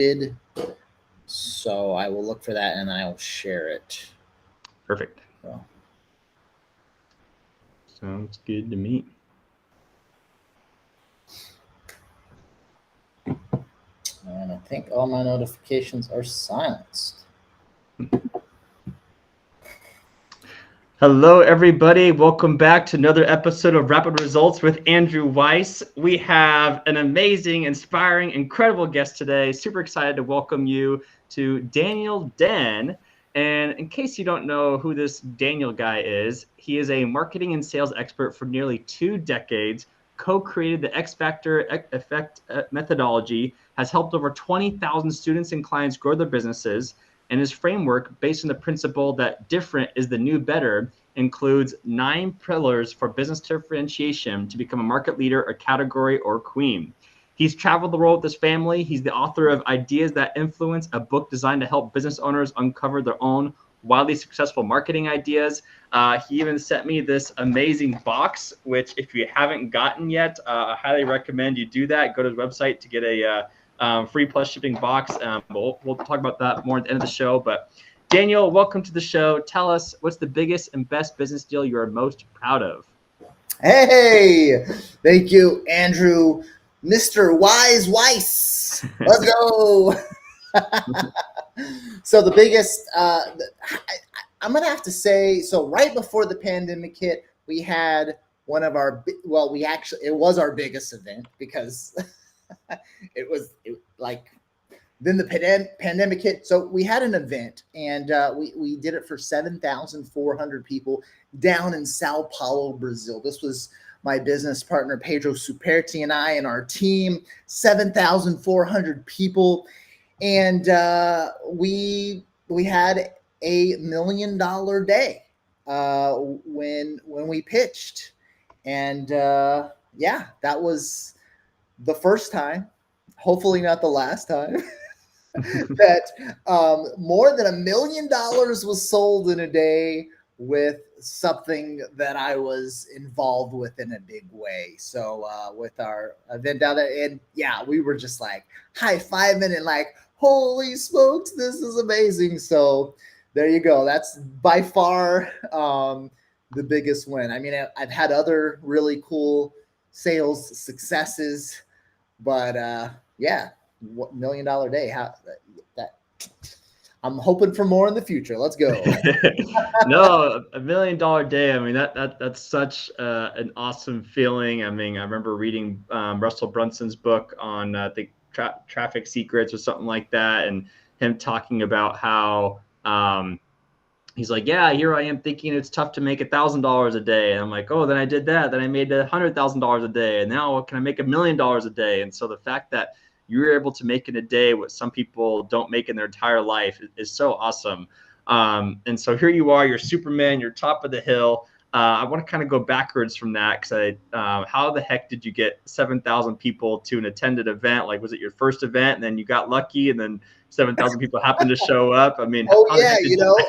did. So I will look for that and I'll share it. Perfect. So. Sounds good to me. And I think all my notifications are silenced. Hello, everybody. Welcome back to another episode of Rapid Results with Andrew Weiss. We have an amazing, inspiring, incredible guest today. Super excited to welcome you to Daniel Den. And in case you don't know who this Daniel guy is, he is a marketing and sales expert for nearly 2 decades, co-created the X Factor Effect methodology, has helped over 20,000 students and clients grow their businesses, and his framework, based on the principle that different is the new better, includes 9 pillars for business differentiation to become a market leader, a category, or queen. He's traveled the world with his family. He's the author of Ideas That Influence, a book designed to help business owners uncover their own wildly successful marketing ideas. He even sent me this amazing box, which if you haven't gotten yet, I highly recommend you do that. Go to his website to get a free plus shipping box. We'll talk about that more at the end of the show. But Daniel, welcome to the show. Tell us, what's the biggest and best business deal you are most proud of? Hey, thank you, Andrew, Mr. Wise Weiss. Let's go. So the biggest, I'm gonna have to say, so right before the pandemic hit, we had one of our, it was our biggest event because then the pandemic hit. So we had an event and we did it for 7,400 people down in Sao Paulo, Brazil. This was my business partner, Pedro Superti, and I and our team, 7,400 people. And we had $1 million day when we pitched. And yeah, that was the first time, hopefully not the last time, that more than $1 million was sold in a day with something that I was involved with in a big way. So with our event down there, and yeah, we were just like high fiving and like, holy smokes, this is amazing. So there you go. That's by far the biggest win. I mean, I've had other really cool sales successes, but yeah, $1 million day. How that? I'm hoping for more in the future. Let's go. No, $1 million day. I mean, that's such an awesome feeling. I mean, I remember reading Russell Brunson's book on the traffic secrets or something like that, and him talking about how he's like, yeah, here I am thinking it's tough to make $1,000 a day. And I'm like, oh, then I did that. Then I made $100,000 a day. And now can I make $1 million a day? And so the fact that you're able to make in a day what some people don't make in their entire life is so awesome. And so here you are, you're Superman, you're top of the hill. I want to kind of go backwards from that because how the heck did you get 7,000 people to an attended event? Like, was it your first event and then you got lucky and then 7,000 people happened to show up? I mean, oh yeah,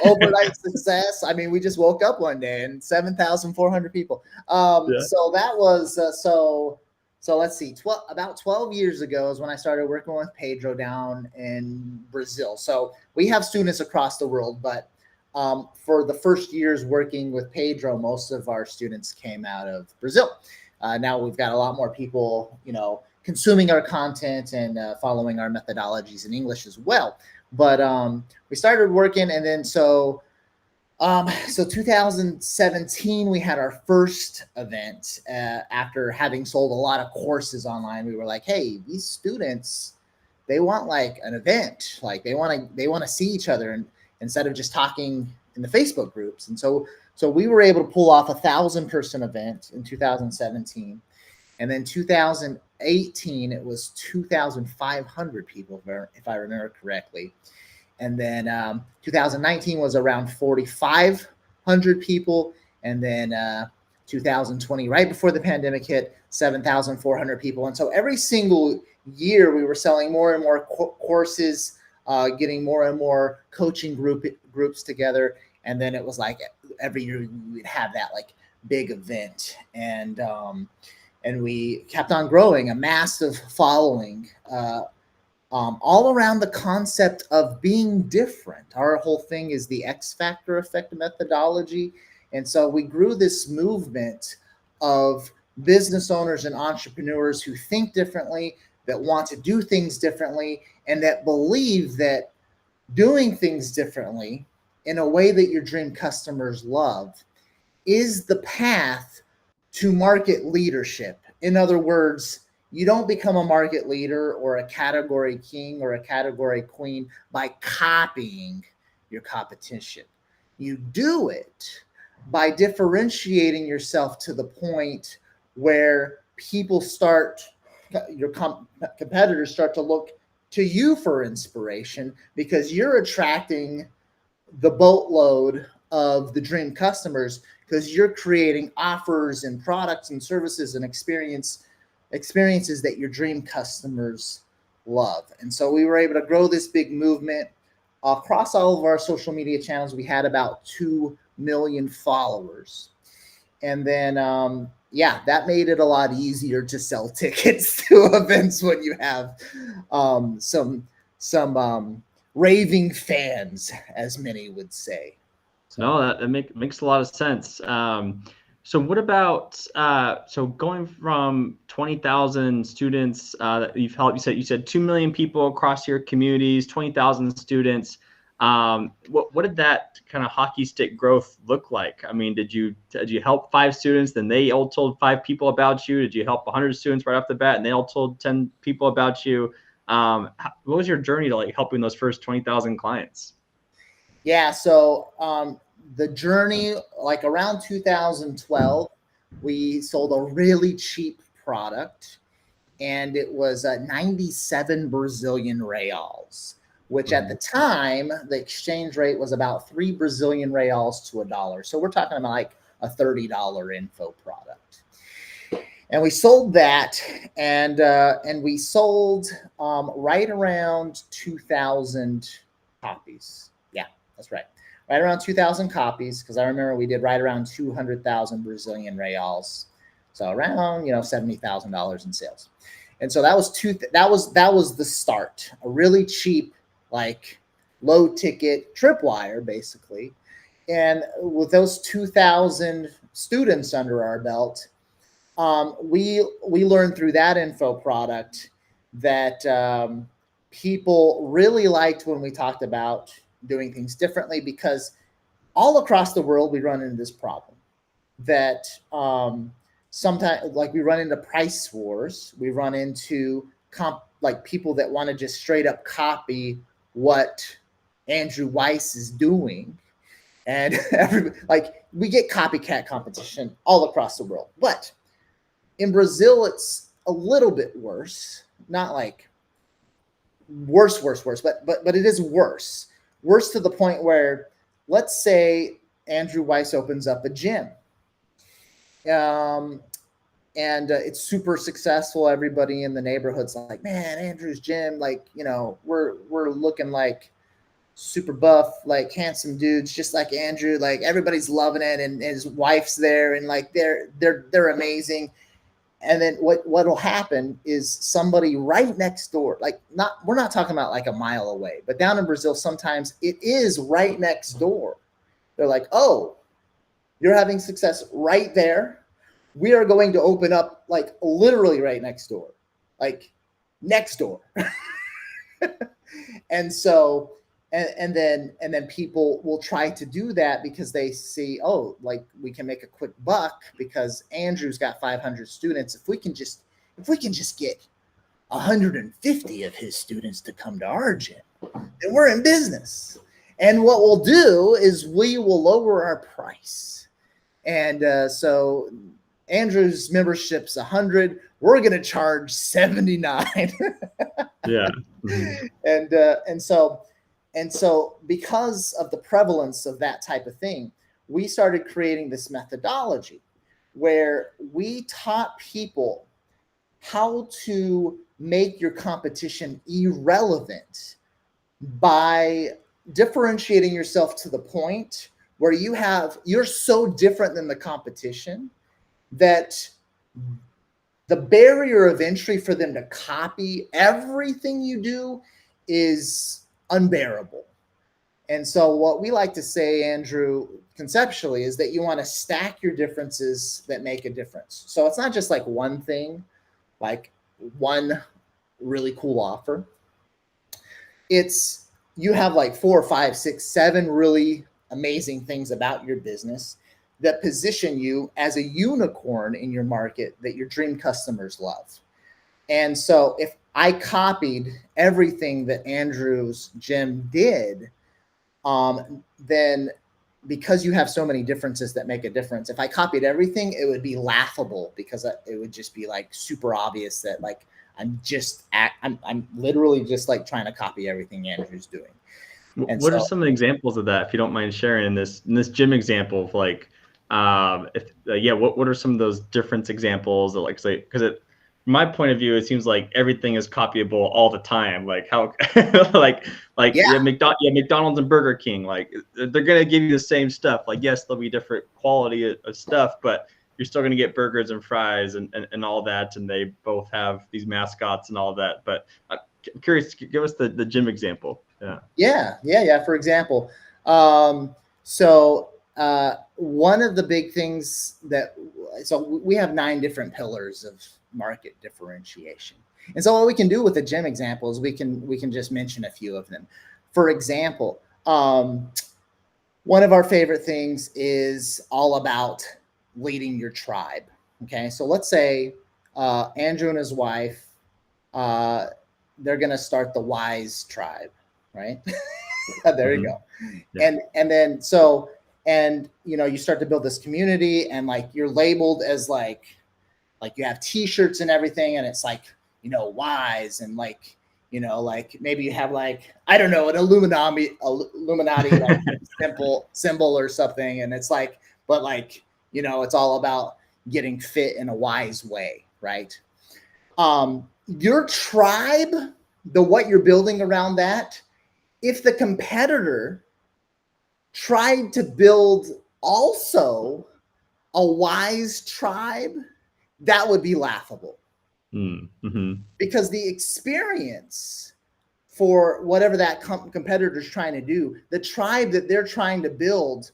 overnight success. I mean, we just woke up one day and 7,400 people. Yeah. So that was so let's see, about 12 years ago is when I started working with Pedro down in Brazil. So we have students across the world, but for the first years working with Pedro, most of our students came out of Brazil. Now we've got a lot more people, consuming our content and following our methodologies in English as well. But we started working, and then so 2017, we had our first event after having sold a lot of courses online. We were like, hey, these students, they want like an event, like they want to see each other, and instead of just talking in the Facebook groups. And so we were able to pull off 1,000-person event in 2017, and then 2018 it was 2,500 people, if I remember correctly. And then 2019 was around 4,500 people. And then 2020, right before the pandemic hit, 7,400 people. And so every single year we were selling more and more courses, getting more and more coaching groups together. And then it was like every year we would have that like big event. And we kept on growing, a massive following. all around the concept of being different. Our whole thing is the X Factor effect methodology. And so we grew this movement of business owners and entrepreneurs who think differently, that want to do things differently, and that believe that doing things differently in a way that your dream customers love is the path to market leadership. In other words, you don't become a market leader or a category king or a category queen by copying your competition. You do it by differentiating yourself to the point where your competitors start to look to you for inspiration, because you're attracting the boatload of the dream customers, because you're creating offers and products and services and experiences that your dream customers love. And so we were able to grow this big movement across all of our social media channels. We had about 2 million followers. And then, that made it a lot easier to sell tickets to events when you have some raving fans, as many would say. No, that makes a lot of sense. So what about so going from 20,000 students that you've helped? You said 2 million people across your communities, 20,000 students. What did that kind of hockey stick growth look like? I mean, did you help 5 students, then they all told 5 people about you? Did you help 100 students right off the bat, and they all told 10 people about you? What was your journey to like helping those first 20,000 clients? Yeah, so the journey, like around 2012, we sold a really cheap product, and it was 97 Brazilian reals, which at the time, the exchange rate was about 3 Brazilian reals to $1. So we're talking about like a $30 info product. And we sold that, and we sold right around 2,000 copies. Yeah, that's right. Right around 2,000 copies, because I remember we did right around 200,000 Brazilian reals. So around, $70,000 in sales. And so that was the start. A really cheap, like low ticket tripwire, basically. And with those 2,000 students under our belt, we learned through that info product that people really liked when we talked about doing things differently, because all across the world we run into this problem that sometimes, like, we run into price wars, we run into people that want to just straight up copy what Andrew Weiss is doing, and we get copycat competition all across the world. But in Brazil, it's a little bit worse. Not like worse, but it is worse. Worse to the point where, let's say Andrew Weiss opens up a gym, and it's super successful. Everybody in the neighborhood's like, man, Andrew's gym, we're looking like super buff, like handsome dudes, just like Andrew. Like, everybody's loving it, and his wife's there, and like they're amazing. And then what'll happen is somebody right next door, we're not talking about like a mile away, but down in Brazil, sometimes it is right next door. They're like, oh, you're having success right there. We are going to open up like literally right next door, like next door. And so, and then people will try to do that because they see, oh, like, we can make a quick buck because Andrew's got 500 students. If we can just get 150 of his students to come to our gym, then we're in business. And what we'll do is we will lower our price. And so Andrew's membership's 100. We're going to charge 79. Yeah. And so because of the prevalence of that type of thing, we started creating this methodology where we taught people how to make your competition irrelevant by differentiating yourself to the point where you're so different than the competition that the barrier of entry for them to copy everything you do is unbearable. And so what we like to say, Andrew, conceptually, is that you want to stack your differences that make a difference. So it's not just like one thing, like one really cool offer. It's you have like 4, 5, 6, 7 really amazing things about your business that position you as a unicorn in your market that your dream customers love. And so if I copied everything that Andrew's gym did, then because you have so many differences that make a difference, if I copied everything, it would be laughable because it would just be like super obvious that like I'm literally just like trying to copy everything Andrew's doing. And what are so, some examples of that, if you don't mind sharing, in this gym example of like, what are some of those difference examples that, like, say, because it, from my point of view, it seems like everything is copyable all the time. Like how, yeah, McDonald's and Burger King, like they're gonna give you the same stuff. Like yes, there'll be different quality of stuff, but you're still gonna get burgers and fries and all that, and they both have these mascots and all that. But I'm curious, give us the gym example. Yeah. For example, one of the big things we have 9 different pillars of market differentiation. And so what we can do with the gym example is we can just mention a few of them. For example, one of our favorite things is all about leading your tribe. Okay, so let's say Andrew and his wife, they're going to start the Wise Tribe, right? There you go. Yeah. And then you start to build this community, and like you're labeled as like you have T-shirts and everything, and it's like Wise, and like like maybe you have like, I don't know, an Illuminati like symbol or something, and it's like, but like it's all about getting fit in a wise way, right? Your tribe, what you're building around that, if the competitor tried to build also a Wise tribe, that would be laughable. Mm-hmm. Because the experience for whatever that competitor is trying to do, the tribe that they're trying to build,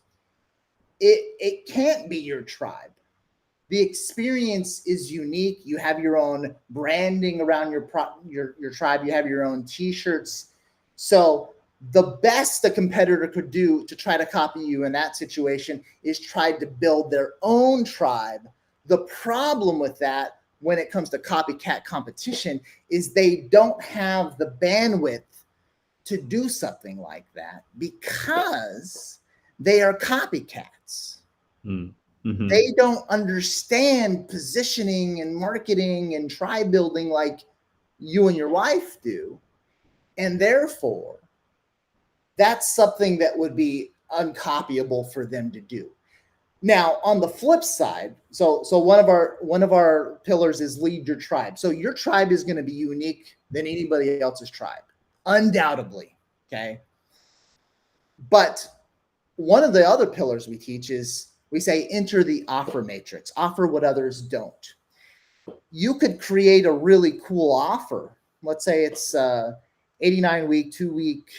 it can't be your tribe. The experience is unique. You have your own branding around your tribe. You have your own T-shirts. So the best a competitor could do to try to copy you in that situation is try to build their own tribe. The problem with that, when it comes to copycat competition, is they don't have the bandwidth to do something like that because they are copycats. Mm-hmm. They don't understand positioning and marketing and tribe building like you and your wife do. And therefore, that's something that would be uncopyable for them to do. Now, on the flip side, so one of our pillars is lead your tribe. So your tribe is going to be unique than anybody else's tribe, undoubtedly. Okay. But one of the other pillars we teach is we say enter the offer matrix, offer what others don't. You could create a really cool offer. Let's say it's 89-week, 2-week,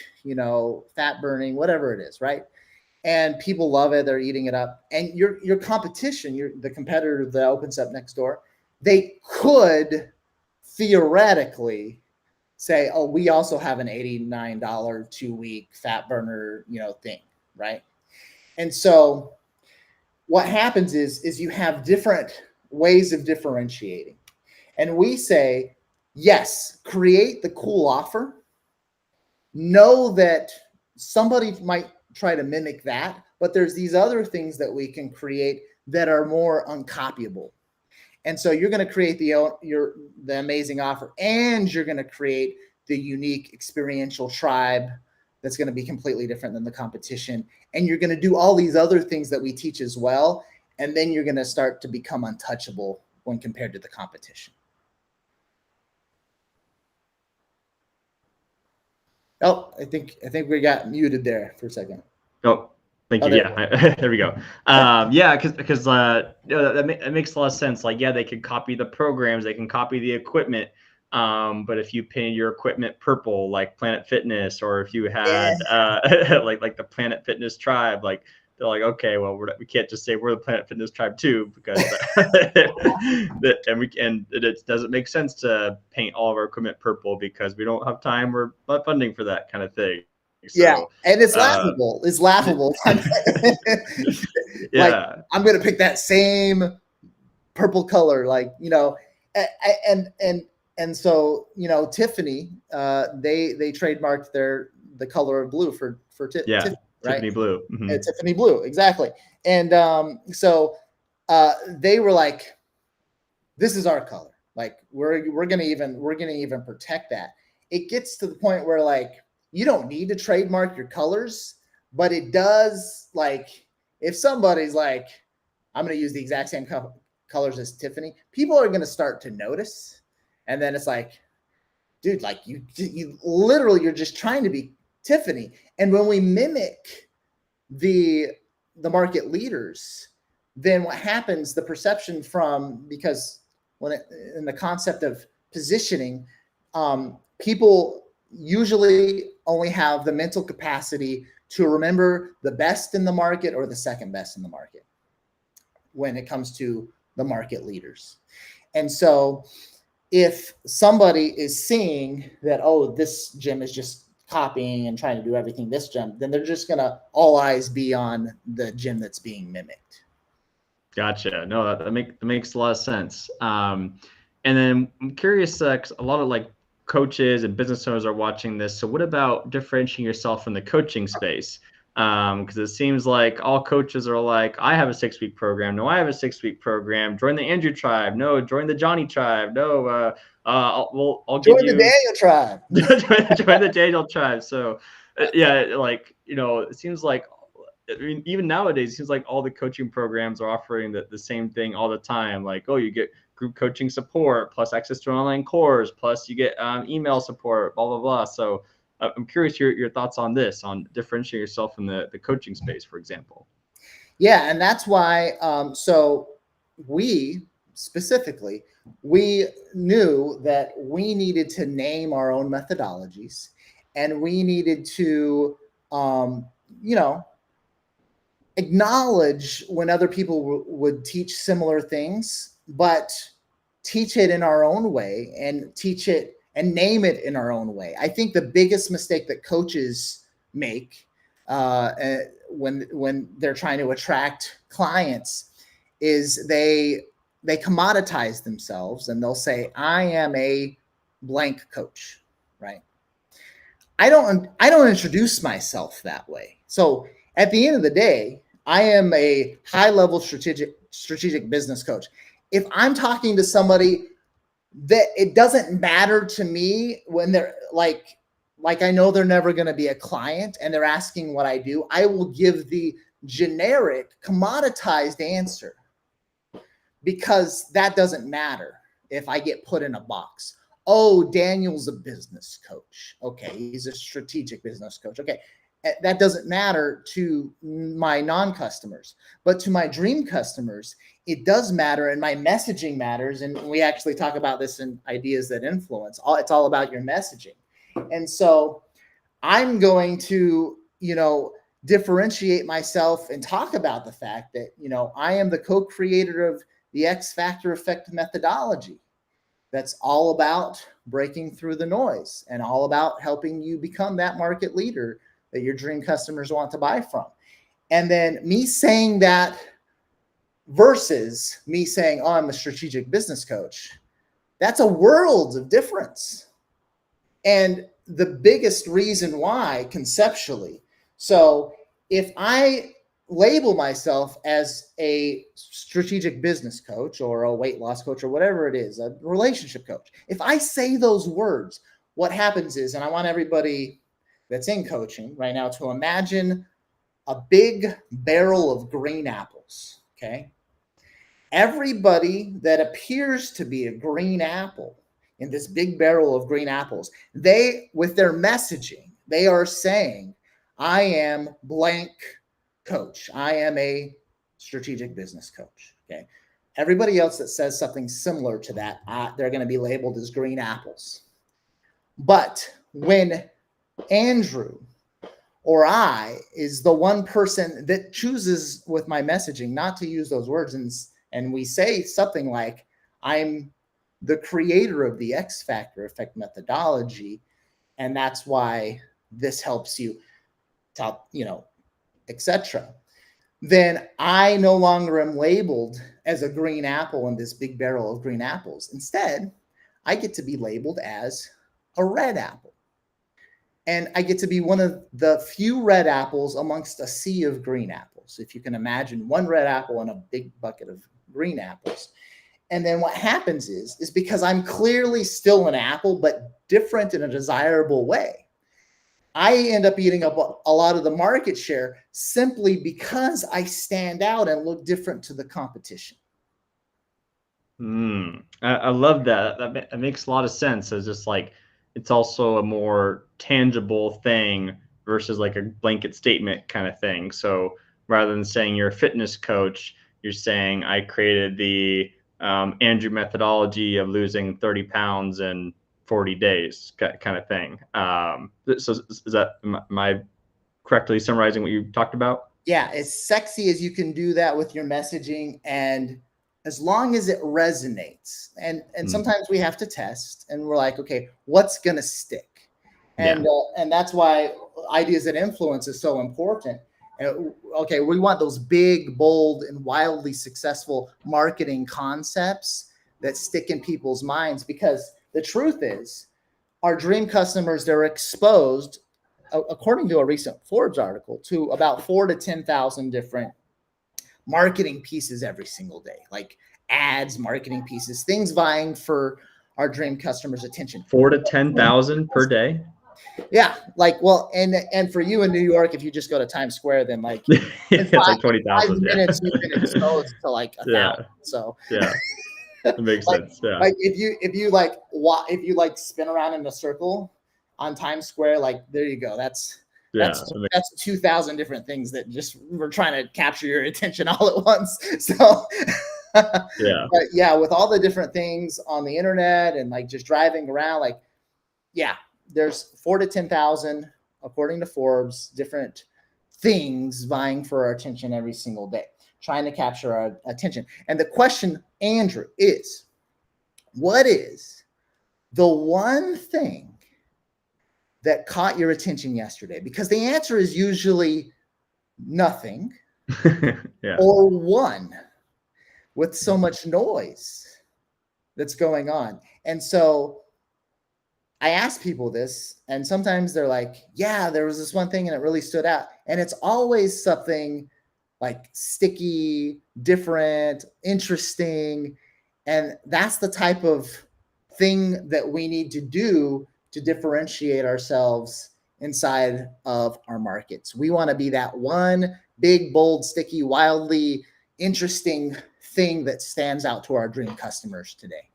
fat burning, whatever it is, right? And people love it. They're eating it up. And your competition, the competitor that opens up next door, they could theoretically say, oh, we also have an $89 2-week fat burner, thing, right? And so what happens is you have different ways of differentiating. And we say, yes, create the cool offer. Know that somebody might try to mimic that, but there's these other things that we can create that are more uncopyable. And so you're going to create the amazing offer, and you're going to create the unique experiential tribe that's going to be completely different than the competition. And you're going to do all these other things that we teach as well. And then you're going to start to become untouchable when compared to the competition. Oh, I think we got muted there for a second. Oh, Thank you. Yeah, there we go. Yeah, because that makes a lot of sense. Like, yeah, they could copy the programs, they can copy the equipment, but if you painted your equipment purple, like Planet Fitness, or if you Yeah, had like the Planet Fitness Tribe, like they're like, okay, well, we can't just say we're the Planet Fitness Tribe too, because and it doesn't make sense to paint all of our equipment purple because we don't have time or funding for that kind of thing. yeah, So. and it's laughable. It's laughable. Like, Yeah. I'm gonna pick that same purple color, like, and so, Tiffany, they trademarked the color of blue for Tiffany, right? Tiffany blue. Yeah, Tiffany blue, exactly. And so they were like, this is our color. Like, we're gonna even protect that. It gets to the point where, like, you don't need to trademark your colors, but it does, like, if somebody's like, I'm gonna use the exact same colors as Tiffany, people are gonna start to notice. And then it's like, dude, like, you literally, you're just trying to be Tiffany. And when we mimic the market leaders, then what happens, the perception because in the concept of positioning, people usually only have the mental capacity to remember the best in the market or the second best in the market when it comes to the market leaders. And so if somebody is seeing that, oh, this gym is just copying and trying to do everything this gym, then they're just gonna all eyes be on the gym that's being mimicked. Gotcha. No, that makes a lot of sense. And then I'm curious, 'cause a lot of like coaches and business owners are watching this. So what about differentiating yourself from the coaching space? Because it seems like all coaches are like, I have a 6-week program. No, I have a 6-week program. Join the Andrew tribe. No, join the Johnny tribe. No, I'll Join give you the Daniel tribe. join the Daniel tribe. So yeah, like, it seems like, I mean, even nowadays, it seems like all the coaching programs are offering the same thing all the time. Like, oh, you get group coaching support, plus access to an online course, plus you get email support, blah, blah, blah. So I'm curious your thoughts on this, on differentiating yourself in the coaching space, for example. Yeah, and that's why, so we specifically, we knew that we needed to name our own methodologies, and we needed to, acknowledge when other people would teach similar things, but teach it in our own way and teach it and name it in our own way. I think the biggest mistake that coaches make when they're trying to attract clients is they commoditize themselves, and they'll say, I am a blank coach, right? I don't introduce myself that way. So at the end of the day, I am a high-level strategic business coach. If I'm talking to somebody that it doesn't matter to me when they're like I know they're never going to be a client and they're asking what I do, I will give the generic commoditized answer, because that doesn't matter if I get put in a box. Oh, Daniel's a business coach. Okay, he's a strategic business coach. Okay, that doesn't matter to my non-customers, but to my dream customers, it does matter, and my messaging matters. And we actually talk about this in Ideas That Influence. It's all about your messaging. And so I'm going to, differentiate myself and talk about the fact that, I am the co-creator of the X Factor Effect methodology. That's all about breaking through the noise and all about helping you become that market leader that your dream customers want to buy from. And then me saying that versus me saying, oh, I'm a strategic business coach, that's a world of difference. And the biggest reason why, conceptually, so if I label myself as a strategic business coach or a weight loss coach or whatever it is, a relationship coach, if I say those words, what happens is, and I want everybody that's in coaching right now to imagine a big barrel of green apples, okay? Everybody that appears to be a green apple in this big barrel of green apples, they, with their messaging, they are saying, I am blank coach. I am a strategic business coach. Okay. Everybody else that says something similar to that, they're going to be labeled as green apples. But when Andrew or I is the one person that chooses with my messaging not to use those words, and we say something like, I'm the creator of the X Factor Effect methodology, and that's why this helps you, etc. Then I no longer am labeled as a green apple in this big barrel of green apples. Instead, I get to be labeled as a red apple. And I get to be one of the few red apples amongst a sea of green apples. If you can imagine one red apple in a big bucket of green apples. And then what happens is because I'm clearly still an apple, but different in a desirable way, I end up eating up a lot of the market share simply because I stand out and look different to the competition. I love that. That makes a lot of sense. It's just like, it's also a more tangible thing versus like a blanket statement kind of thing. So rather than saying you're a fitness coach, you're saying I created the Andrew methodology of losing 30 pounds in 40 days kind of thing. So is that, am I correctly summarizing what you talked about? Yeah, as sexy as you can do that with your messaging, and as long as it resonates. And sometimes we have to test, and we're like, okay, what's gonna stick? And and that's why ideas that influence is so important. Okay, we want those big, bold, and wildly successful marketing concepts that stick in people's minds, because the truth is, our dream customers, they're exposed, according to a recent Forbes article, to about 4,000 to 10,000 different marketing pieces every single day, like ads, marketing pieces, things vying for our dream customers' attention. 4,000 to 10,000 per day. Yeah, like, well, and for you in New York, if you just go to Times Square, then like it's like 20,000 minutes you've been exposed to like 1,000. So yeah. It makes sense. Yeah. Like if you spin around in a circle on Times Square, like there you go. That's 2,000 different things that just were trying to capture your attention all at once. So yeah. But yeah, with all the different things on the internet and like just driving around, like, yeah, there's 4,000 to 10,000, according to Forbes, different things vying for our attention every single day, trying to capture our attention. And the question, Andrew, is what is the one thing that caught your attention yesterday? Because the answer is usually nothing or one with so much noise that's going on. And so I ask people this, and sometimes they're like, yeah, there was this one thing and it really stood out. And it's always something like sticky, different, interesting. And that's the type of thing that we need to do to differentiate ourselves inside of our markets. We want to be that one big, bold, sticky, wildly interesting thing that stands out to our dream customers today.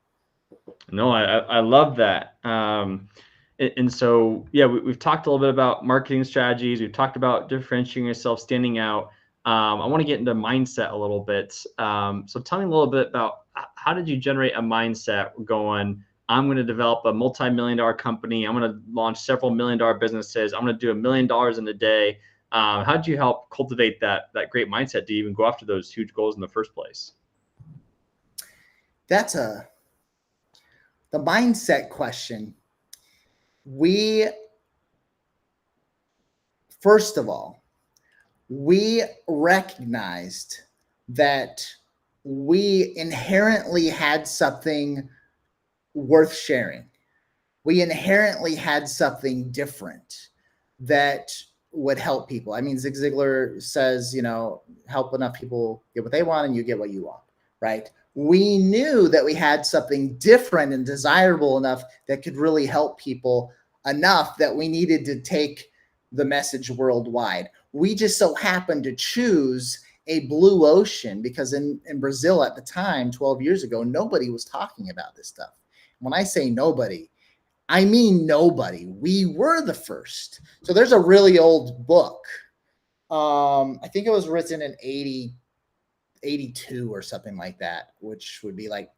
No, I love that. And so, yeah, we've talked a little bit about marketing strategies. We've talked about differentiating yourself, standing out. I want to get into mindset a little bit. So tell me a little bit about how did you generate a mindset going, I'm going to develop a multi-million-dollar company. I'm going to launch several million-dollar businesses. I'm going to do $1 million in a day. How did you help cultivate that great mindset to even go after those huge goals in the first place? That's the mindset question. First of all, we recognized that we inherently had something worth sharing. We inherently had something different that would help people. I mean, Zig Ziglar says, help enough people get what they want and you get what you want, right? We knew that we had something different and desirable enough that could really help people enough that we needed to take the message worldwide. We just so happened to choose a blue ocean because in Brazil at the time, 12 years ago, nobody was talking about this stuff. When I say nobody, I mean nobody. We were the first. So there's a really old book I think it was written in 82 or something like that, which would be like,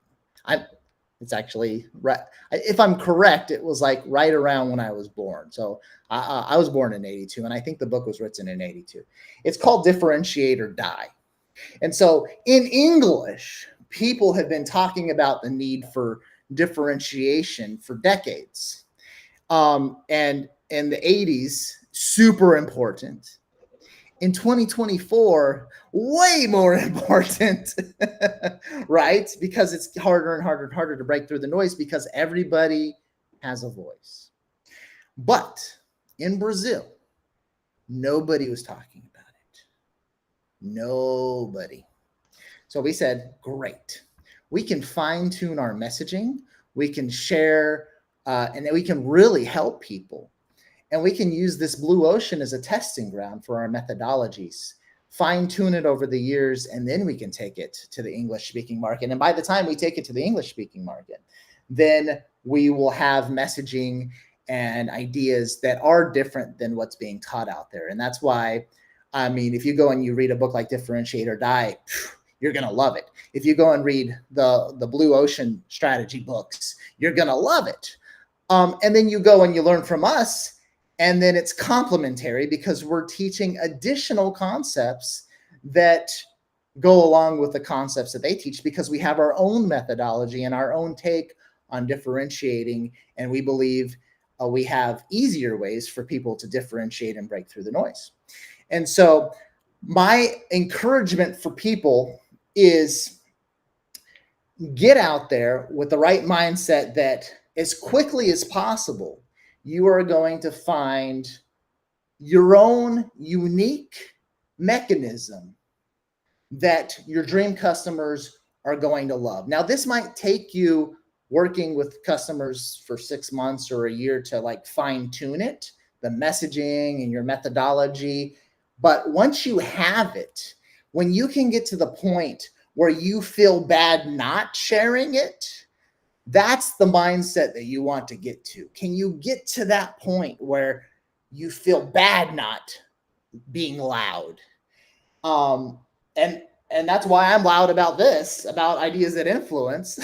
it's actually right. If I'm correct, it was like right around when I was born. So I was born in 82, and I think the book was written in 82. It's called Differentiate or Die. And so in English, people have been talking about the need for differentiation for decades. And in the 80s, super important. In 2024, way more important, right? Because it's harder and harder and harder to break through the noise because everybody has a voice. But in Brazil, nobody was talking about it. Nobody. So we said, great. We can fine tune our messaging. We can share, and then we can really help people. And we can use this blue ocean as a testing ground for our methodologies, fine tune it over the years, and then we can take it to the English speaking market. And by the time we take it to the English speaking market, then we will have messaging and ideas that are different than what's being taught out there. And that's why, I mean, if you go and you read a book like Differentiate or Die, you're going to love it. If you go and read the Blue Ocean strategy books, you're going to love it. And then you go and you learn from us, and then it's complementary because we're teaching additional concepts that go along with the concepts that they teach because we have our own methodology and our own take on differentiating. And we believe we have easier ways for people to differentiate and break through the noise. And so my encouragement for people is get out there with the right mindset that as quickly as possible, you are going to find your own unique mechanism that your dream customers are going to love. Now, this might take you working with customers for 6 months or a year to like fine tune it, the messaging and your methodology. But once you have it, when you can get to the point where you feel bad not sharing it, that's the mindset that you want to get to. Can you get to that point where you feel bad not being loud? And that's why I'm loud about this, about Ideas That Influence,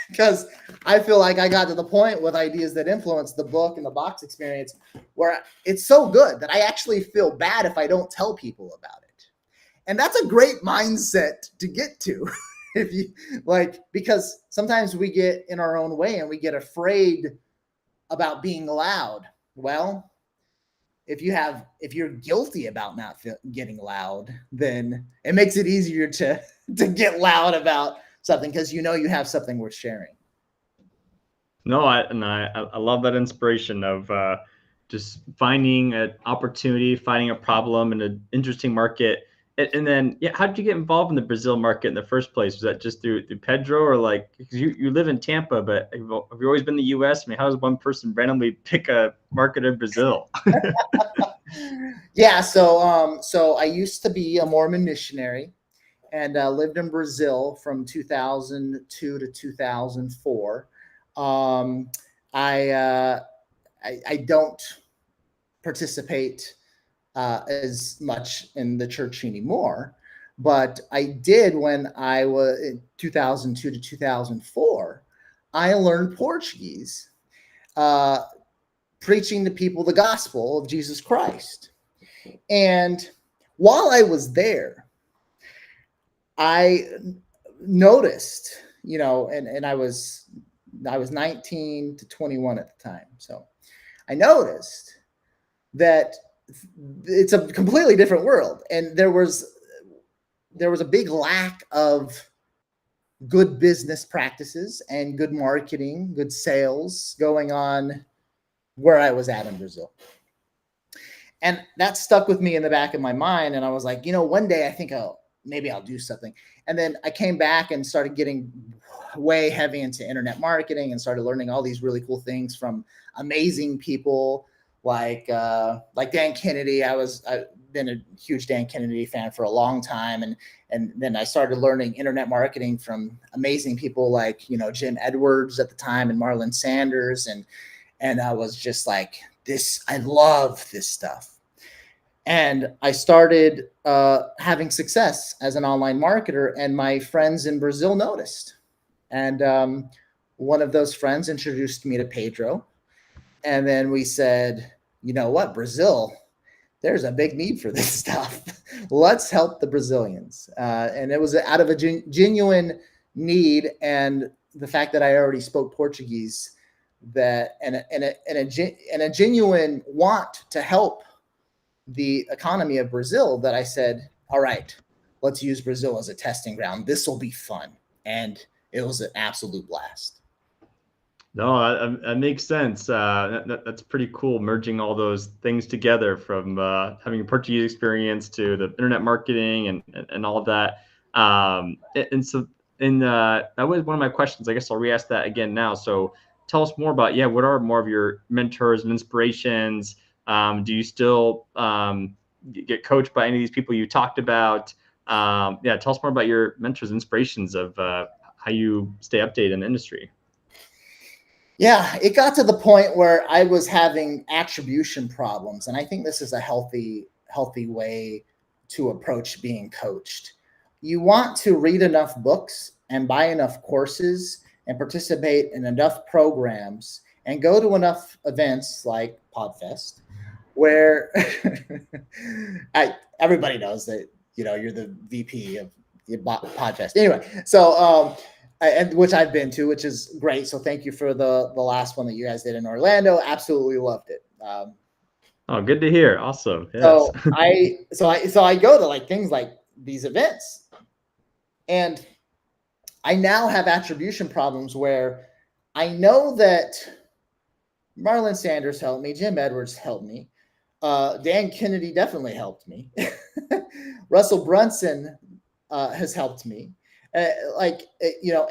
because I feel like I got to the point with Ideas That Influence, the book and the box experience, where it's so good that I actually feel bad if I don't tell people about it. And that's a great mindset to get to. If you like, because sometimes we get in our own way and we get afraid about being loud. Well, if you're guilty about not getting loud, then it makes it easier to get loud about something because you know you have something worth sharing. No, I love that inspiration of just finding an opportunity, finding a problem in an interesting market. And then, yeah, how did you get involved in the Brazil market in the first place? Was that just through Pedro, or like, because you live in Tampa, but have you always been in the U.S.? I mean, how does one person randomly pick a market in Brazil? Yeah, so I used to be a Mormon missionary and lived in Brazil from 2002 to 2004. I don't participate as much in the church anymore, but I did when I was in 2002 to 2004. I learned Portuguese, preaching to people the gospel of Jesus Christ. And while I was there, I noticed, and I was 19 to 21 at the time. So I noticed that it's a completely different world. And there was a big lack of good business practices and good marketing, good sales going on where I was at in Brazil. And that stuck with me in the back of my mind. And I was like, one day I think maybe I'll do something. And then I came back and started getting way heavy into internet marketing and started learning all these really cool things from amazing people like Dan Kennedy. I've been a huge Dan Kennedy fan for a long time. And then I started learning internet marketing from amazing people like, Jim Edwards at the time and Marlon Sanders. And I was just like, I love this stuff. And I started having success as an online marketer, and my friends in Brazil noticed. And one of those friends introduced me to Pedro. And then we said, you know what, Brazil, there's a big need for this stuff. Let's help the Brazilians. And it was out of a genuine need, and the fact that I already spoke Portuguese, that and a genuine want to help the economy of Brazil, that I said, all right, let's use Brazil as a testing ground. This will be fun. And it was an absolute blast. No, that makes sense. That's pretty cool, merging all those things together, from having a Portuguese experience to the internet marketing and all of that. And so, that was one of my questions. I guess I'll re-ask that again now. So tell us more about, what are more of your mentors and inspirations? Do you still get coached by any of these people you talked about? Tell us more about your mentors and inspirations of how you stay updated in the industry. Yeah, it got to the point where I was having attribution problems, and I think this is a healthy way to approach being coached. You want to read enough books and buy enough courses and participate in enough programs and go to enough events like Podfest, where everybody knows that you're the VP of Podfest. Anyway, so and which I've been to, which is great. So thank you for the last one that you guys did in Orlando. Absolutely loved it. Oh, good to hear. Awesome. Yes. So I go to like things like these events, and I now have attribution problems where I know that Marlon Sanders helped me, Jim Edwards helped me, Dan Kennedy definitely helped me, Russell Brunson has helped me.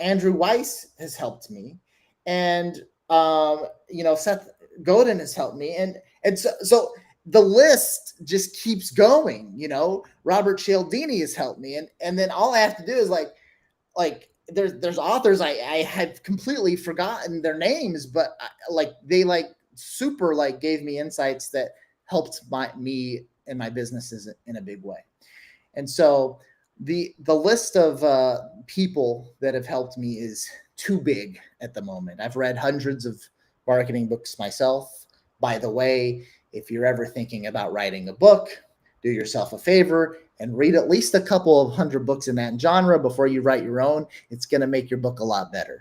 Andrew Weiss has helped me, and Seth Godin has helped me, and so the list just keeps going. Robert Cialdini has helped me, and then all I have to do is like there's authors I had completely forgotten their names, but they super gave me insights that helped me and my businesses in a big way, and so. The list of people that have helped me is too big at the moment. I've read hundreds of marketing books myself. By the way, if you're ever thinking about writing a book, do yourself a favor and read at least a couple of hundred books in that genre before you write your own. It's going to make your book a lot better.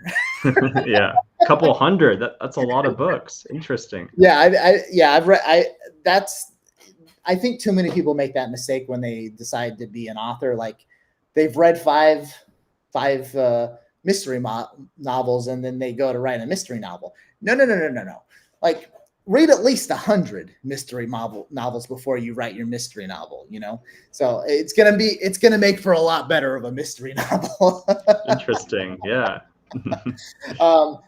Yeah, a couple hundred. That's a lot of books. Interesting. Yeah, I've read. I think too many people make that mistake when they decide to be an author. Like they've read five mystery novels, and then they go to write a mystery novel. No. Like read at least 100 mystery novels before you write your mystery novel. So it's gonna make for a lot better of a mystery novel. Interesting. Yeah.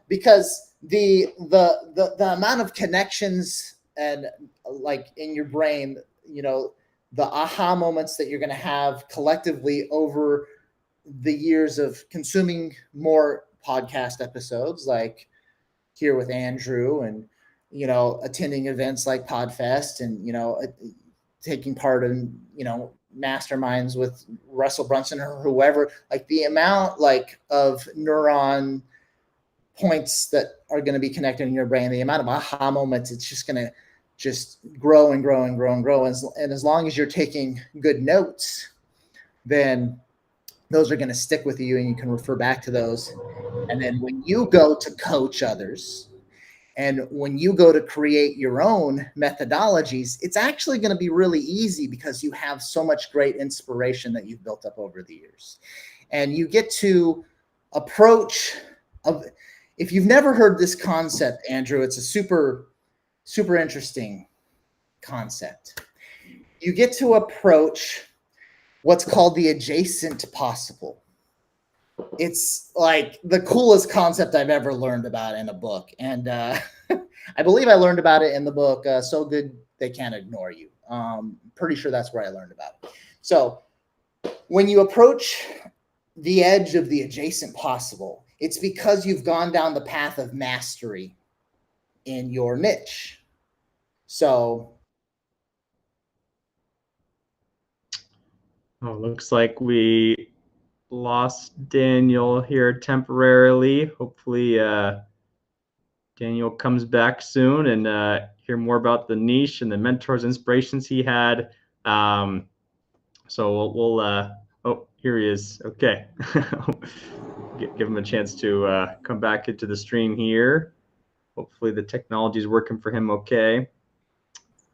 Because the amount of connections and in your brain, the aha moments that you're going to have collectively over the years of consuming more podcast episodes, like here with Andrew, and attending events like Podfest, and taking part in masterminds with Russell Brunson or whoever. Like the amount of neuron points that are going to be connected in your brain, the amount of aha moments, it's just going to just grow and grow and grow and grow. And as long as you're taking good notes, then those are going to stick with you, and you can refer back to those. And then when you go to coach others, and when you go to create your own methodologies, it's actually going to be really easy because you have so much great inspiration that you've built up over the years. And you get to approach if you've never heard this concept, Andrew, it's a super interesting concept. You get to approach what's called the adjacent possible. It's like the coolest concept I've ever learned about in a book. And I believe I learned about it in the book, So Good They Can't Ignore You. Pretty sure that's where I learned about it. So when you approach the edge of the adjacent possible, it's because you've gone down the path of mastery in your niche. So Oh, looks like we lost Daniel here temporarily. Hopefully, Daniel comes back soon and hear more about the niche and the mentors, inspirations he had. So we'll oh, here he is. Okay. Give him a chance to come back into the stream here. Hopefully the technology is working for him okay.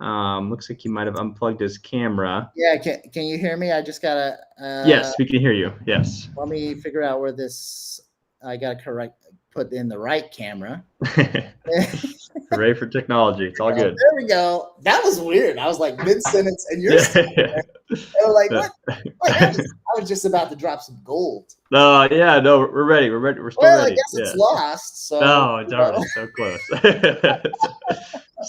Looks like he might have unplugged his camera. Yeah, can you hear me? I just gotta. Yes, we can hear you. Yes. Let me figure out where this. I gotta put in the right camera. Hooray for technology! It's all good. There we go. That was weird. I was like mid sentence, and you're like, what? I was just about to drop some gold. No, yeah, no, we're ready. We're ready. We're still ready. I guess it's lost. So no, darn it, so close.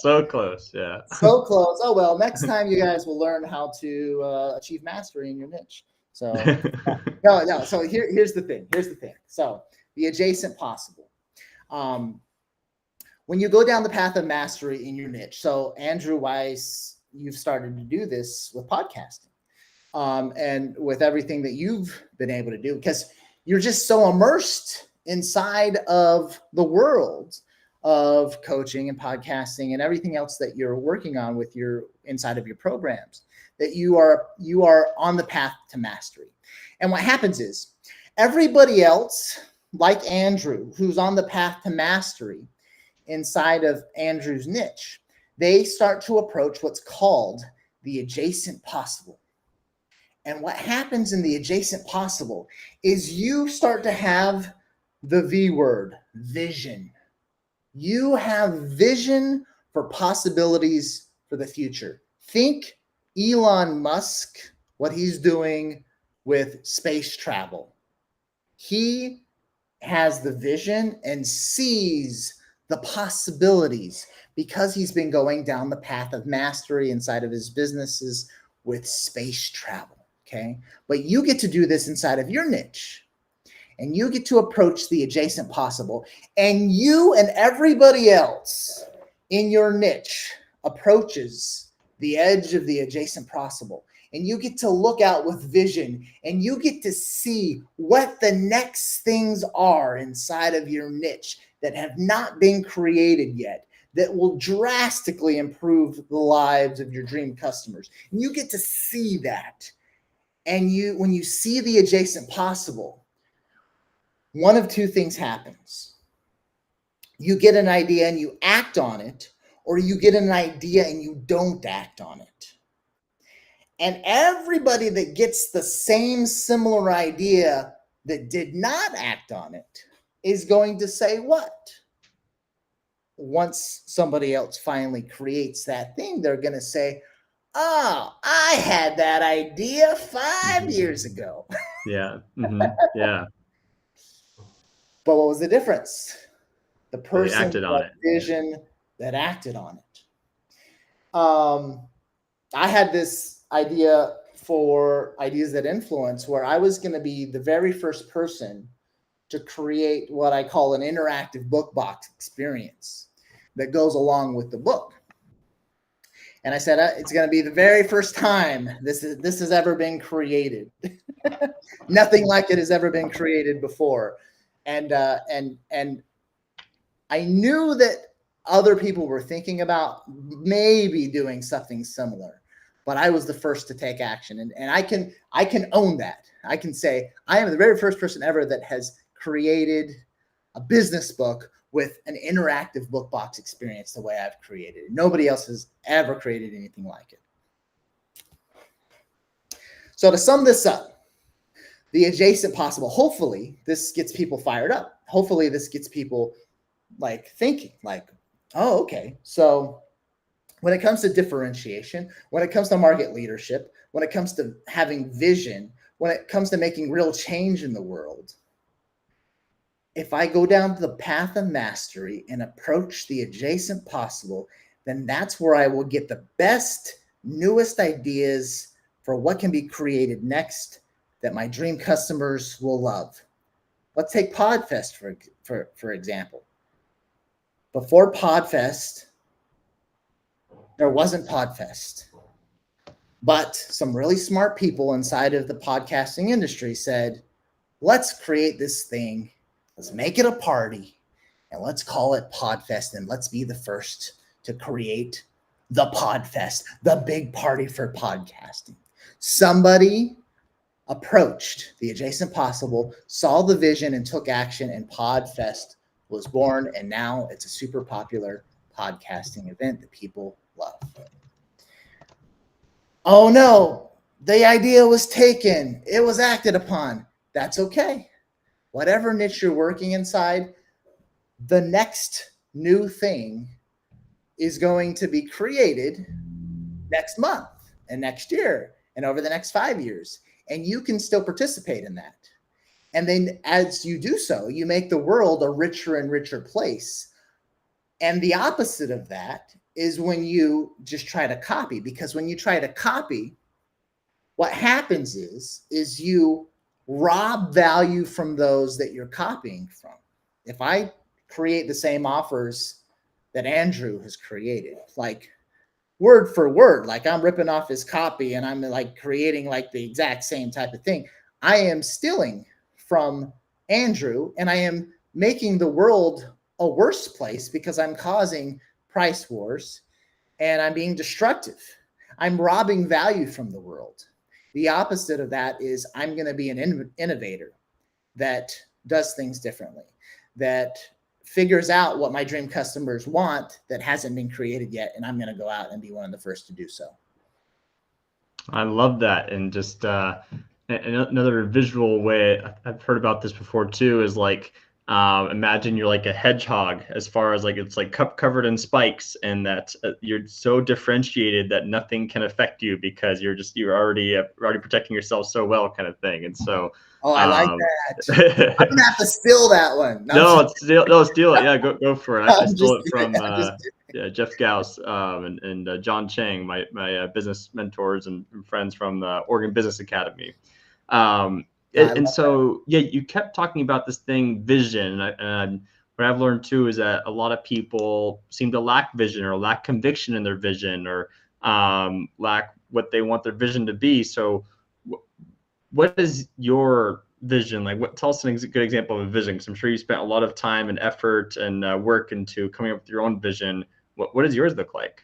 So close, yeah. So close. Oh well, next time you guys will learn how to achieve mastery in your niche. So no. So here's the thing. So the adjacent possible. When you go down the path of mastery in your niche, so Andrew Weiss, you've started to do this with podcasting, and with everything that you've been able to do, because you're just so immersed inside of the world of coaching and podcasting and everything else that you're working on with your inside of your programs, that you are on the path to mastery. And what happens is everybody else, like Andrew, who's on the path to mastery inside of Andrew's niche, they start to approach what's called the adjacent possible. And what happens in the adjacent possible is you start to have the V word, vision. You have vision for possibilities for the future. Think Elon Musk, what he's doing with space travel. He has the vision and sees the possibilities because he's been going down the path of mastery inside of his businesses with space travel. Okay. But you get to do this inside of your niche, and you get to approach the adjacent possible, and you and everybody else in your niche approaches the edge of the adjacent possible. And you get to look out with vision, and you get to see what the next things are inside of your niche that have not been created yet, that will drastically improve the lives of your dream customers. And you get to see that. And when you see the adjacent possible, one of two things happens. You get an idea and you act on it, or you get an idea and you don't act on it. And everybody that gets the same similar idea that did not act on it is going to say what? Once somebody else finally creates that thing, they're going to say, oh, I had that idea 5 years ago. Yeah. Yeah. But what was the difference? The person acted on it. Vision that acted on it. I had this idea for Ideas That Influence, where I was going to be the very first person to create what I call an interactive book box experience that goes along with the book. And I said, it's going to be the very first time this has ever been created. Nothing like it has ever been created before. And I knew that other people were thinking about maybe doing something similar, but I was the first to take action. And I can own that. I can say I am the very first person ever that has created a business book with an interactive book box experience the way I've created it. Nobody else has ever created anything like it. So to sum this up, the adjacent possible, hopefully this gets people fired up. Hopefully this gets people like thinking like, oh, okay. So when it comes to differentiation, when it comes to market leadership, when it comes to having vision, when it comes to making real change in the world, if I go down the path of mastery and approach the adjacent possible, then that's where I will get the best, newest ideas for what can be created next that my dream customers will love. Let's take PodFest for example. Before PodFest, there wasn't PodFest. But some really smart people inside of the podcasting industry said, let's create this thing. Let's make it a party and let's call it Podfest. And let's be the first to create the Podfest, the big party for podcasting. Somebody approached the Adjacent Possible, saw the vision and took action, and Podfest was born. And now it's a super popular podcasting event that people love. Oh no, the idea was taken. It was acted upon. That's okay. Whatever niche you're working inside, the next new thing is going to be created next month and next year and over the next 5 years. And you can still participate in that. And then as you do so, you make the world a richer and richer place. And the opposite of that is when you just try to copy, because when you try to copy, what happens is you rob value from those that you're copying from. If I create the same offers that Andrew has created, like word for word, like I'm ripping off his copy and I'm like creating like the exact same type of thing, I am stealing from Andrew and I am making the world a worse place because I'm causing price wars and I'm being destructive. I'm robbing value from the world. The opposite of that is I'm going to be an innovator that does things differently, that figures out what my dream customers want that hasn't been created yet. And I'm going to go out and be one of the first to do so. I love that. And just another visual way I've heard about this before too, is like, imagine you're like a hedgehog, as far as like it's like covered in spikes, and that you're so differentiated that nothing can affect you because you're already protecting yourself so well, kind of thing. And so I like that. I'm gonna have to steal that one. No, steal it. Yeah, go for it. I stole it from Jeff Gauss and John Chang, my business mentors and friends from the Oregon Business Academy. And so, yeah, you kept talking about this thing, vision. And what I've learned too is that a lot of people seem to lack vision or lack conviction in their vision, or lack what they want their vision to be. So what is your vision? Like, tell us a good example of a vision, because I'm sure you spent a lot of time and effort and work into coming up with your own vision. What does yours look like?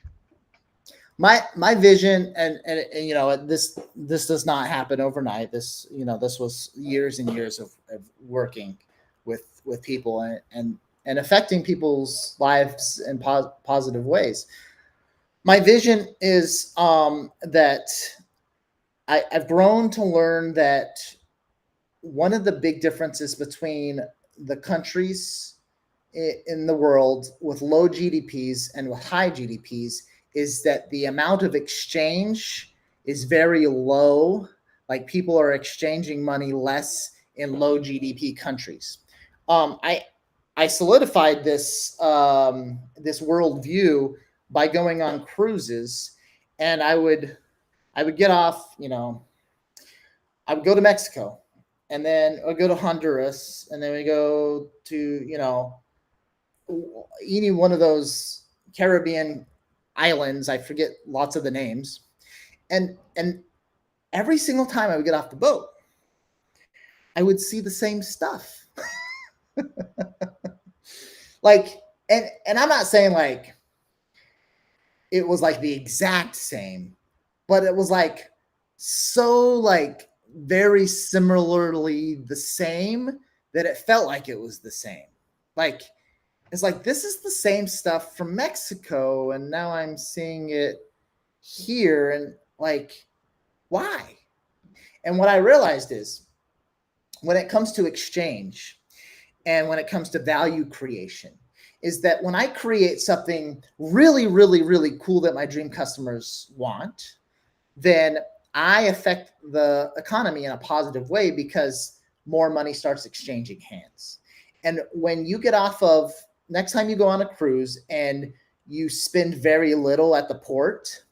My vision, and you know, this does not happen overnight. This was years and years of working with people and affecting people's lives in positive ways. My vision is that I've grown to learn that one of the big differences between the countries in the world with low GDPs and with high GDPs is that the amount of exchange is very low. Like, people are exchanging money less in low GDP countries. I solidified this this worldview by going on cruises, and I would get off, I would go to Mexico, and then I'd go to Honduras, and then we go to, any one of those Caribbean islands. I forget lots of the names. And every single time I would get off the boat, I would see the same stuff. Like, and I'm not saying like it was like the exact same, but it was like so like very similarly the same that it felt like it was the same. Like, it's like, this is the same stuff from Mexico, and now I'm seeing it here, and like, why? And what I realized is, when it comes to exchange and when it comes to value creation, is that when I create something really, really, really cool that my dream customers want, then I affect the economy in a positive way because more money starts exchanging hands. And when you get off of, next time you go on a cruise and you spend very little at the port,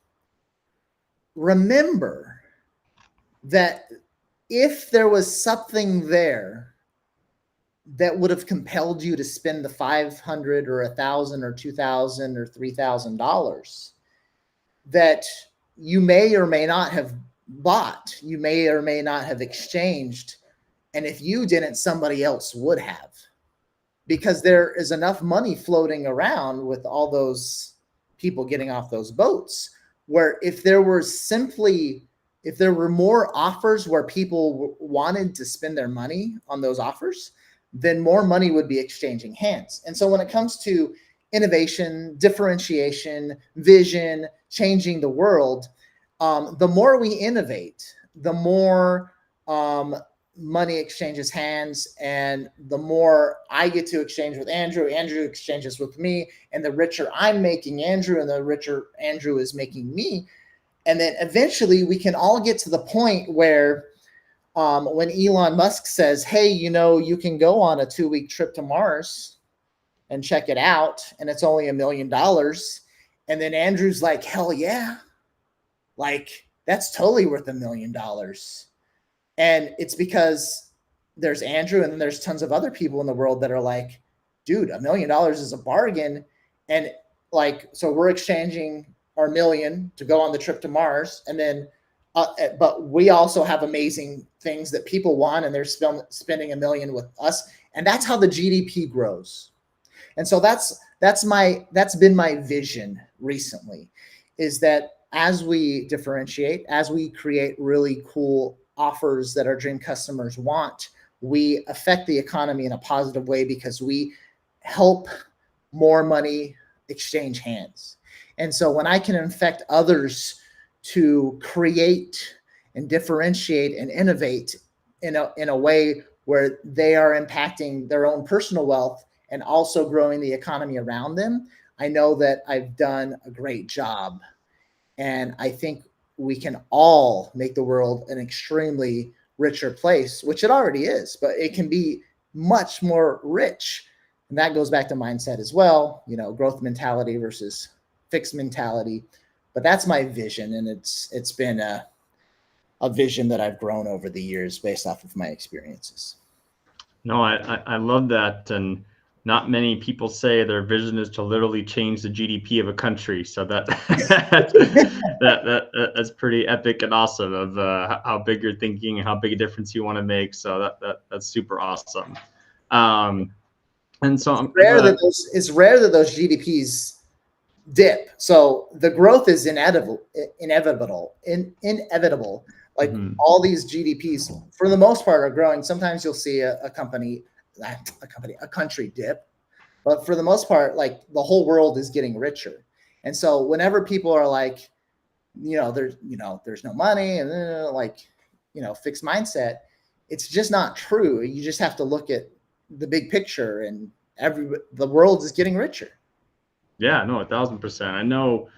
remember that if there was something there that would have compelled you to spend the $500 or $1,000 or $2,000 or $3,000, that you may or may not have bought, you may or may not have exchanged. And if you didn't, somebody else would have, because there is enough money floating around with all those people getting off those boats, where if there were more offers where people wanted to spend their money on those offers, then more money would be exchanging hands. And so when it comes to innovation, differentiation, vision, changing the world, the more we innovate, the more money exchanges hands, and the more I get to exchange with Andrew, Andrew exchanges with me, and the richer I'm making Andrew, and the richer Andrew is making me. And then eventually we can all get to the point where when Elon Musk says, hey, you can go on a 2-week trip to Mars and check it out, and it's only $1 million. And then Andrew's like, hell yeah. Like, that's totally worth $1 million. And it's because there's Andrew, and then there's tons of other people in the world that are like, dude, $1 million is a bargain. And like, so we're exchanging our $1 million to go on the trip to Mars. And then, but we also have amazing things that people want, and they're spending $1 million with us. And that's how the GDP grows. And so that's been my vision recently, is that as we differentiate, as we create really cool offers that our dream customers want, we affect the economy in a positive way, because we help more money exchange hands. And so when I can infect others to create and differentiate and innovate in a way where they are impacting their own personal wealth and also growing the economy around them, I know that I've done a great job. And I think we can all make the world an extremely richer place, which it already is, but it can be much more rich. And that goes back to mindset as well, growth mentality versus fixed mentality. But that's my vision. And it's been a vision that I've grown over the years based off of my experiences. No, I love that. And not many people say their vision is to literally change the GDP of a country. So that's pretty epic and awesome, of how big you're thinking and how big a difference you want to make. So that's super awesome. And so it's rare that those GDPs dip. So the growth is inevitable. Like all these GDPs, for the most part, are growing. Sometimes you'll see a country dip, but for the most part, like, the whole world is getting richer. And so whenever people are like, there's no money, and fixed mindset, it's just not true. You just have to look at the big picture, and the world is getting richer. Yeah, no, 1,000%. I know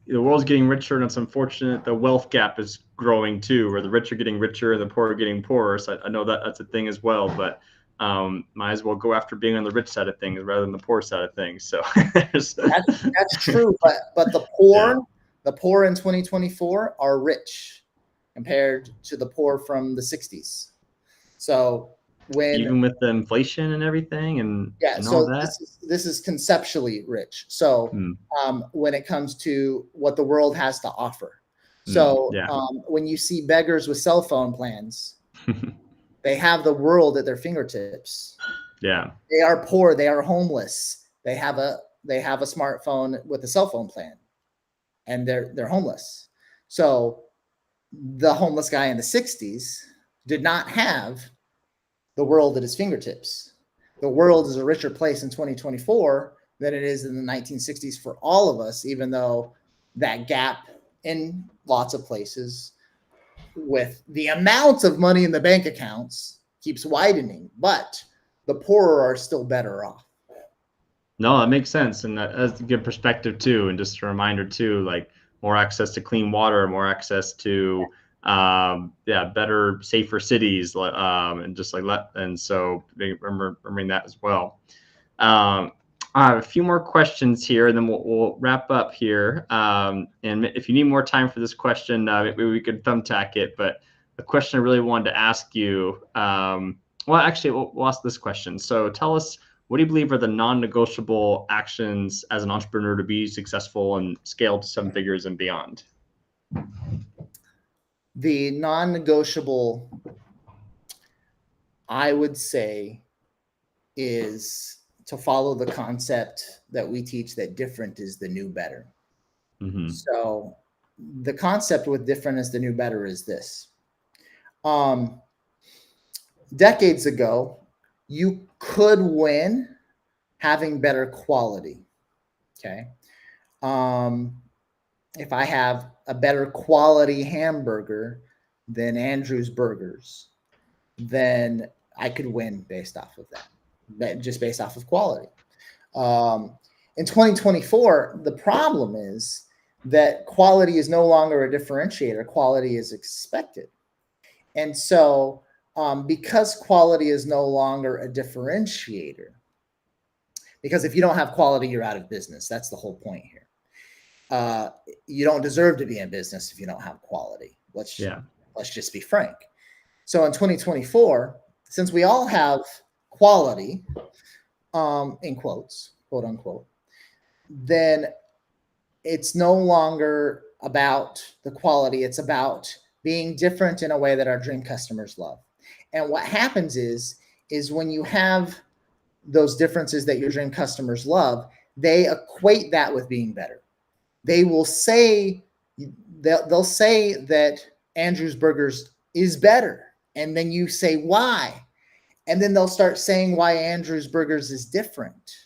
the world's getting richer, and it's unfortunate the wealth gap is growing too, where the rich are getting richer and the poor are getting poorer. So I know that's a thing as well, but might as well go after being on the rich side of things rather than the poor side of things. So that's true. But the poor in 2024 are rich compared to the poor from the 60s. So even with the inflation and everything and all that, this is conceptually rich. So when it comes to what the world has to offer, when you see beggars with cell phone plans, they have the world at their fingertips. Yeah, they are poor, they are homeless, they have a smartphone with a cell phone plan, and they're homeless. So the homeless guy in the 60s did not have the world at his fingertips. The world is a richer place in 2024 than it is in the 1960s for all of us, even though that gap in lots of places with the amount of money in the bank accounts keeps widening, but the poorer are still better off. No, that makes sense. And that's a good perspective too. And just a reminder too, like, more access to clean water, more access to better, safer cities, and just like that. And so remembering that as well. I have a few more questions here, and then we'll wrap up here. And if you need more time for this question, maybe we could thumbtack it. But the question I really wanted to ask you, we'll ask this question. So tell us, what do you believe are the non-negotiable actions as an entrepreneur to be successful and scale to 7 figures and beyond? The non-negotiable, I would say, is to follow the concept that we teach, that different is the new better. Mm-hmm. So the concept with different is the new better is this. Decades ago, you could win having better quality. Okay. If I have a better quality hamburger than Andrew's Burgers, then I could win based off of that, just based off of quality. In 2024, the problem is that quality is no longer a differentiator. Quality is expected. And so because quality is no longer a differentiator, because if you don't have quality, you're out of business. That's the whole point here. You don't deserve to be in business if you don't have quality. Let's just be frank. So in 2024, since we all have quality, in quotes, quote unquote, then it's no longer about the quality. It's about being different in a way that our dream customers love. And what happens is when you have those differences that your dream customers love, they equate that with being better. They will say, they'll say that Andrew's Burgers is better. And then you say, why? And then they'll start saying why Andrew's Burgers is different,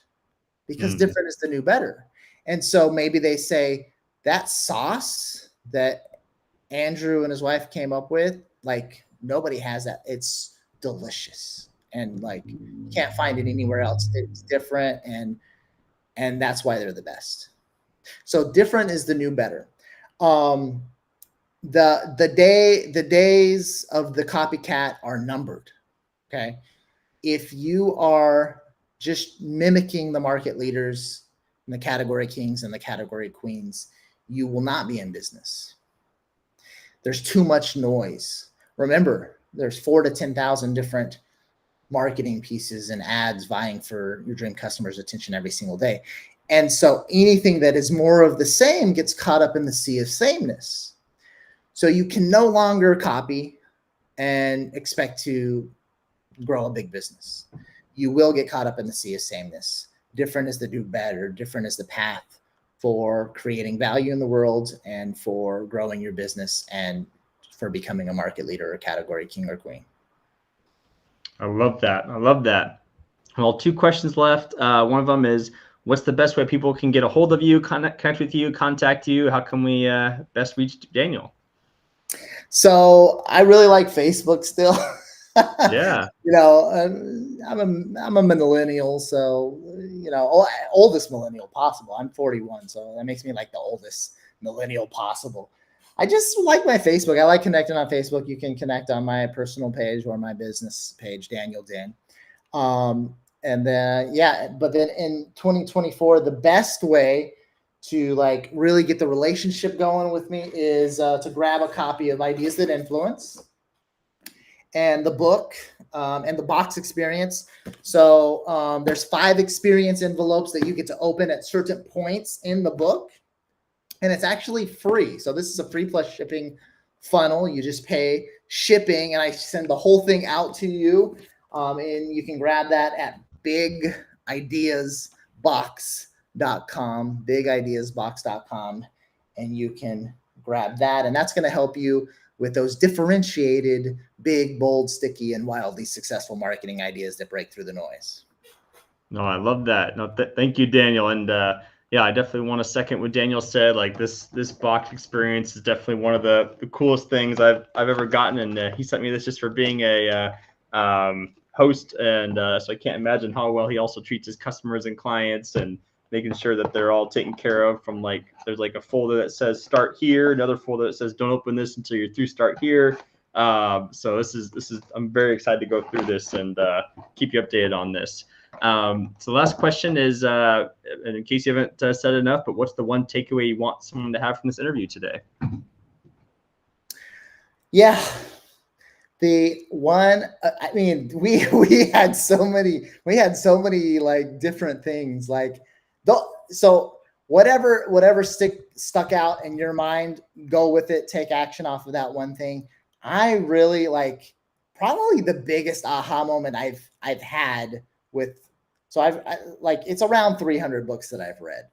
because different is the new better. And so maybe they say that sauce that Andrew and his wife came up with, like nobody has that. It's delicious. And like you can't find it anywhere else. It's different. And that's why they're the best. So different is the new better. The days of the copycat are numbered. Okay. If you are just mimicking the market leaders and the category kings and the category queens, you will not be in business. There's too much noise. Remember, there's 4,000 to 10,000 different marketing pieces and ads vying for your dream customers' attention every single day. And so anything that is more of the same gets caught up in the sea of sameness. So you can no longer copy and expect to grow a big business. You will get caught up in the sea of sameness. Different is the do better. Different is the path for creating value in the world and for growing your business and for becoming a market leader or category king or queen. I love that. I love that. Well, 2 questions left. One of them is, what's the best way people can get a hold of you, connect with you, contact you? How can we best reach Daniel? So I really like Facebook still. Yeah. You know, I'm a millennial, so you know, oldest millennial possible. I'm 41, so that makes me like the oldest millennial possible. I just like my Facebook. I like connecting on Facebook. You can connect on my personal page or my business page, Daniel Din. And then, but then in 2024, the best way to like really get the relationship going with me is to grab a copy of Ideas That Influence and the book and the box experience. So there's 5 experience envelopes that you get to open at certain points in the book. And it's actually free. So this is a free plus shipping funnel. You just pay shipping and I send the whole thing out to you. And you can grab that at bigideasbox.com, bigideasbox.com. And you can grab that. And that's going to help you with those differentiated, big, bold, sticky, and wildly successful marketing ideas that break through the noise. No, I love that. No, thank you, Daniel. And yeah, I definitely want to second what Daniel said. Like this box experience is definitely one of the coolest things I've ever gotten. And he sent me this just for being a host. And so I can't imagine how well he also treats his customers and clients and making sure that they're all taken care of. From like, there's like a folder that says start here, another folder that says don't open this until you're through start here. So this is I'm very excited to go through this and keep you updated on this. So the last question is, and in case you haven't said enough, but what's the one takeaway you want someone to have from this interview today? Yeah, the one, I mean, we had so many like different things. Like, so whatever stuck out in your mind, go with it, take action off of that one thing. I really like probably the biggest aha moment I've had with, so like, it's around 300 books that I've read,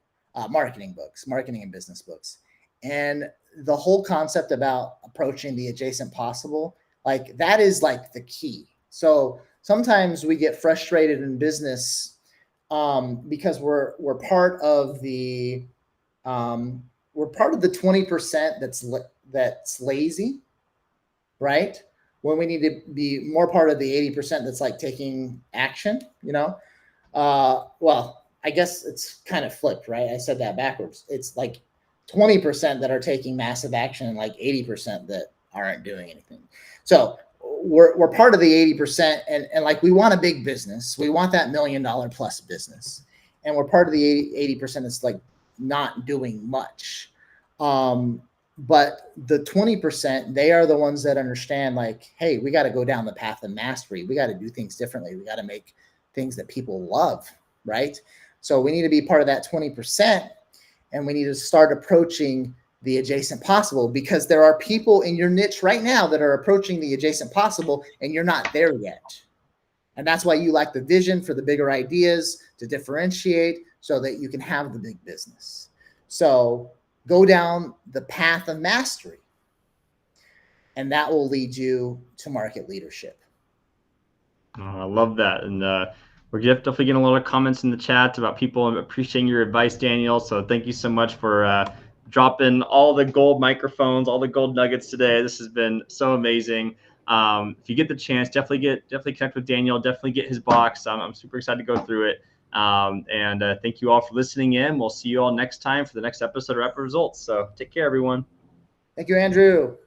marketing books, marketing and business books. And the whole concept about approaching the adjacent possible, like that is like the key. So sometimes we get frustrated in business because we're part of the 20% that's lazy, right? When we need to be more part of the 80% that's like taking action, well, I guess it's kind of flipped, right? I said that backwards. It's like 20% that are taking massive action and like 80% that aren't doing anything. So we're part of the 80%, and like we want a big business. We want that $1 million plus business. And we're part of the 80% that's like not doing much. But the 20%, they are the ones that understand, like, hey, we got to go down the path of mastery. We got to do things differently. We got to make things that people love, right? So we need to be part of that 20%, and we need to start approaching the adjacent possible, because there are people in your niche right now that are approaching the adjacent possible and you're not there yet. And that's why you like the vision for the bigger ideas to differentiate so that you can have the big business. So go down the path of mastery, and that will lead you to market leadership. I love that. And we're definitely getting a lot of comments in the chat about people appreciating your advice, Daniel. So thank you so much for dropping all the gold microphones, all the gold nuggets today. This has been so amazing. If you get the chance, definitely connect with Daniel. Definitely get his box. I'm super excited to go through it. And thank you all for listening in. We'll see you all next time for the next episode of Rapid Results. So take care, everyone. Thank you, Andrew.